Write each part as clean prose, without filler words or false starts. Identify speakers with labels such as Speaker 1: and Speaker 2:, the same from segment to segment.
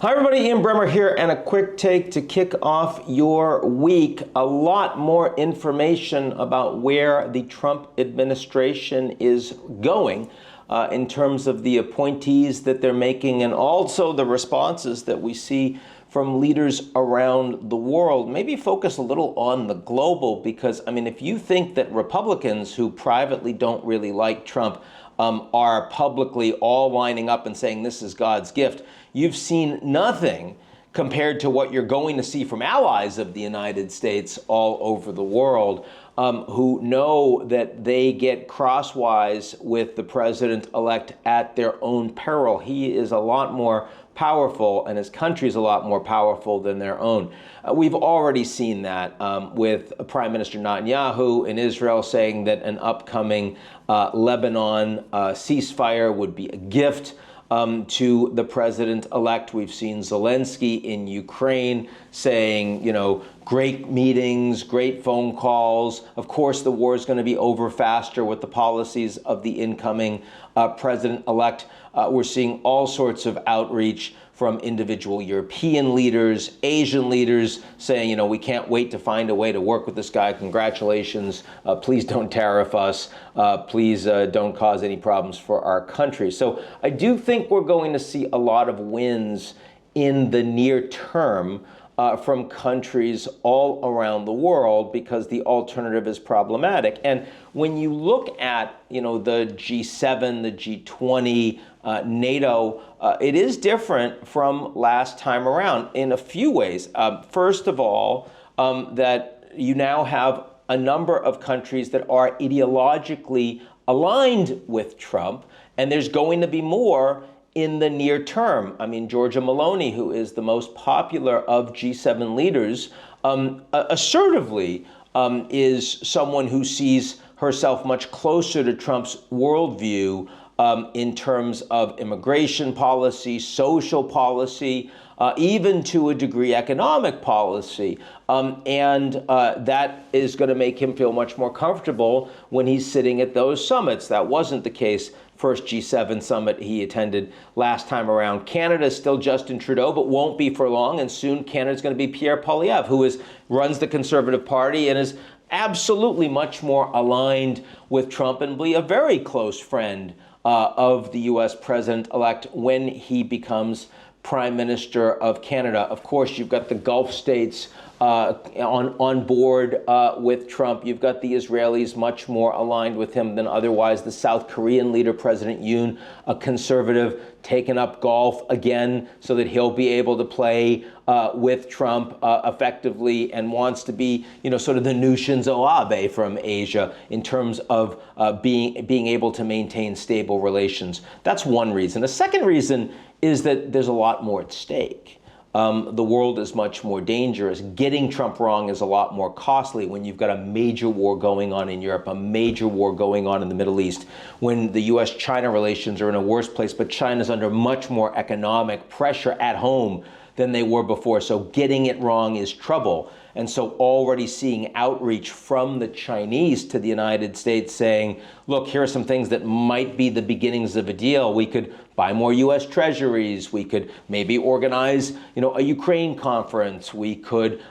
Speaker 1: Hi everybody, Ian Bremmer here, and a quick take to kick off your week. A lot more information about where the Trump administration is going in terms of the appointees that they're making, and also the responses that we see from leaders around the world. Maybe focus a little on the global, because, I mean, if you think that Republicans who privately don't really like Trump are publicly all lining up and saying this is God's gift, you've seen nothing compared to what you're going to see from allies of the United States all over the world, who know that they get crosswise with the president-elect at their own peril. He is a lot more powerful, and his country is a lot more powerful than their own. We've already seen that with Prime Minister Netanyahu in Israel saying that an upcoming Lebanon ceasefire would be a gift to the president-elect. We've seen Zelenskyy in Ukraine saying, you know, great meetings, great phone calls. Of course, the war is going to be over faster with the policies of the incoming president-elect. We're seeing all sorts of outreach from individual European leaders, Asian leaders saying, you know, we can't wait to find a way to work with this guy. Congratulations. Please don't tariff us. Please don't cause any problems for our country. So I do think we're going to see a lot of wins in the near term from countries all around the world, because the alternative is problematic. And when you look at, you know, the G7, the G20, NATO, it is different from last time around in a few ways. First of all, that you now have a number of countries that are ideologically aligned with Trump, and there's going to be more in the near term. I mean, Giorgia Meloni, who is the most popular of G7 leaders, assertively is someone who sees herself much closer to Trump's worldview in terms of immigration policy, social policy, even to a degree economic policy. And that is going to make him feel much more comfortable when he's sitting at those summits. That wasn't the case first G7 summit he attended last time around. Canada is still Justin Trudeau, but won't be for long. And soon Canada's going to be Pierre Poilievre, who runs the Conservative Party and is absolutely much more aligned with Trump and be a very close friend of the U.S. president-elect when he becomes Prime Minister of Canada. Of course, you've got the Gulf states on board with Trump. You've got the Israelis much more aligned with him than otherwise. The South Korean leader, President Yoon, a conservative, taken up golf again so that he'll be able to play with Trump effectively, and wants to be, you know, sort of the new Shinzo Abe from Asia in terms of being able to maintain stable relations. That's one reason. A second reason is that there's a lot more at stake. The world is much more dangerous. Getting Trump wrong is a lot more costly when you've got a major war going on in Europe, a major war going on in the Middle East, when the U.S.-China relations are in a worse place, but China's under much more economic pressure at home than they were before. So getting it wrong is trouble. And so already seeing outreach from the Chinese to the United States saying, look, here are some things that might be the beginnings of a deal. We could buy more U.S. treasuries. We could maybe organize, you know, a Ukraine conference. We could,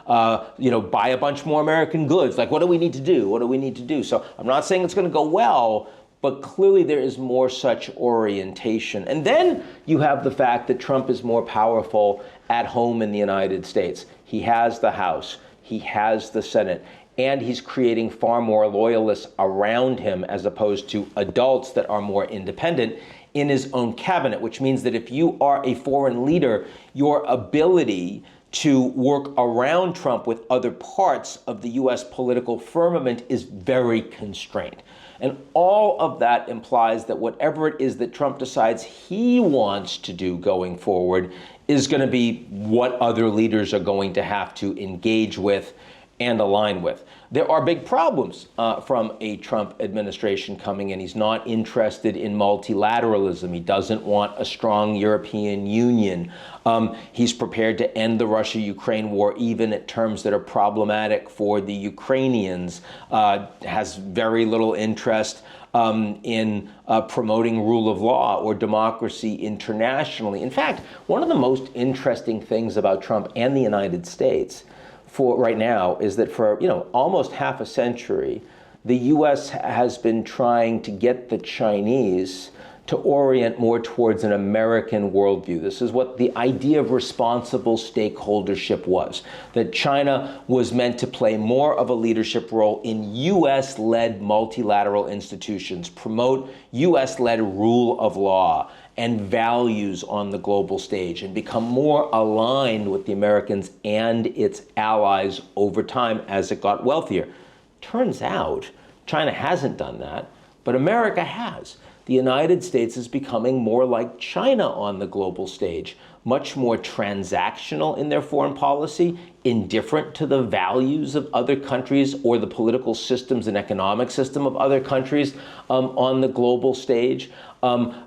Speaker 1: you know, buy a bunch more American goods. Like, what do we need to do? What do we need to do? So I'm not saying it's going to go well, but clearly there is more such orientation. And then you have the fact that Trump is more powerful at home in the United States. He has the House. He has the Senate, and he's creating far more loyalists around him as opposed to adults that are more independent in his own cabinet, which means that if you are a foreign leader, your ability to work around Trump with other parts of the U.S. political firmament is very constrained. And all of that implies that whatever it is that Trump decides he wants to do going forward is going to be what other leaders are going to have to engage with and align with. There are big problems from a Trump administration coming in. He's not interested in multilateralism. He doesn't want a strong European Union. He's prepared to end the Russia-Ukraine war even at terms that are problematic for the Ukrainians. Has very little interest in promoting rule of law or democracy internationally. In fact, one of the most interesting things about Trump and the United States for right now is that for almost half a century, the U.S. has been trying to get the Chinese to orient more towards an American worldview. This is what the idea of responsible stakeholdership was, that China was meant to play more of a leadership role in U.S.-led multilateral institutions, promote U.S.-led rule of law and values on the global stage, and become more aligned with the Americans and its allies over time as it got wealthier. Turns out China hasn't done that, but America has. The United States is becoming more like China on the global stage, much more transactional in their foreign policy, indifferent to the values of other countries or the political systems and economic system of other countries on the global stage.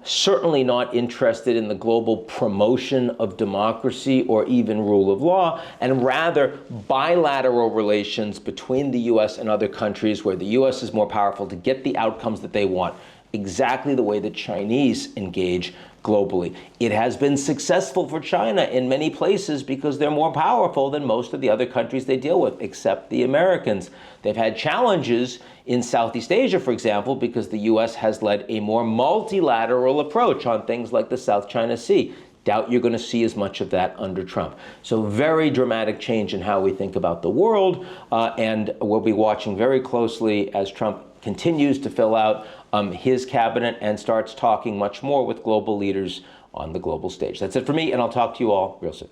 Speaker 1: Certainly not interested in the global promotion of democracy or even rule of law, and rather bilateral relations between the U.S. and other countries where the U.S. is more powerful to get the outcomes that they want, exactly the way the Chinese engage globally. It has been successful for China in many places because they're more powerful than most of the other countries they deal with, except the Americans. They've had challenges in Southeast Asia, for example, because the U.S. has led a more multilateral approach on things like the South China Sea. Doubt you're going to see as much of that under Trump. So very dramatic change in how we think about the world, and we'll be watching very closely as Trump continues to fill out his cabinet and starts talking much more with global leaders on the global stage. That's it for me, and I'll talk to you all real soon.